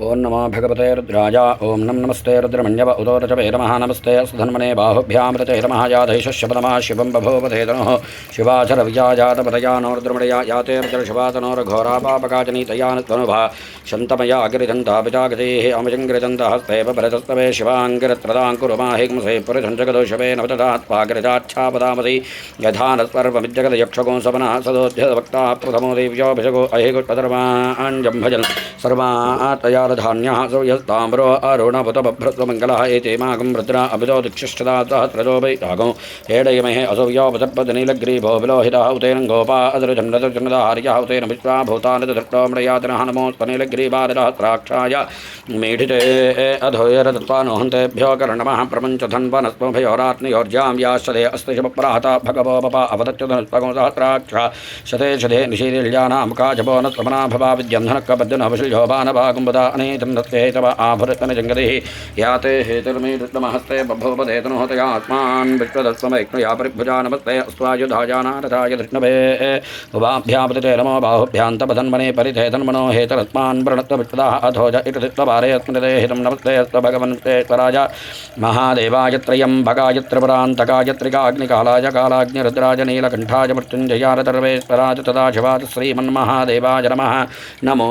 ओं नमो भगवते रुद्राय ओं नमस्ते रुद्रमण्यव उदोरचवे नमः नमस्ते सुधन्मने बाहुभ्यां रते नमः याधैषश्यप नमः शिवं बभोवधेतनोः शिवाचरविजाजातपदया नो रुद्रमणया याते रुद्रशिवातनोरघोरापापकाजनीतया तनुभा शन्तमया गिरिजन्तापितागतेः अमजङ्गिरिजन्तः हस्तेव भरतस्तवे शिवाङ्गिरत्रदाङ्कुरुमाहिंसे पुरिधञ्जगदोषवे नवदधात्पागिरिजाच्छापदामसि यथा नस्पर्वमिज्जगदयक्षगो सपनः सदोध्यवक्ता प्रथमो देव्योऽभिषगो अहिगुट्पधर्माञ्जम्भजन् सर्वातया धान्यः सूयस्ताम्रो अरुणपुतबभ्रस्वमङ्गलः एते मागं रुद्रा अभितो दिक्षिष्ठदा सहस्रजो वै यागो हेडयमहे असौव्योपसर्पदनीलग्रीभो विलोहितः उतेन गोपा अदृजन्नदर्जन्नदाहार्यः उतेन विश्वाभूतानिदृष्टोमृयातिनः नमोस्तनीलग्रीवादिरहस्राक्षाय मीढिते अधोयरदत्वानोहन्तेभ्यो कर्णमः प्रपञ्चधन्वनस्मभयोरात्मयोर्जां याश्चदे अस्ति शुभप्राहता भगवो पपा अवदत्युधनस्पगो सहस्राक्षा शते शते निषेदिल्यानां काजपो नस्वमना भवा विद्यन्धनक्कबद्धनवशिल्योपानभागुम्बदा अनेतन्धत्ते तव आभुरतनजङ्गतिः याते हेतुर्मेतुत्तमहस्ते बभूवधेतनोहतयात्मान् विश्वदस्वमैक्नुया परिभुजा नमस्ते अस्त्वायुधाजानारथाय धृष्णवे उभाभ्यापतिते नमो बाहुभ्यान्तपधन्मने परिधेतन्मनो हेतरस्मान् व्रणत्वविष्पदाः अथोज इटतित्वपारे अस्मृते हितं नमस्ते स्वभगवन्तेश्वराय महादेवाय त्र्यम्बकाय त्रिपुरान्तकाय त्रिकाग्निकालाय कालाग्निरुद्राय नीलकण्ठाय मृत्युञ्जयाय सर्वेश्वराय तदा शिवाय श्रीमन्महादेवाय नमः नमो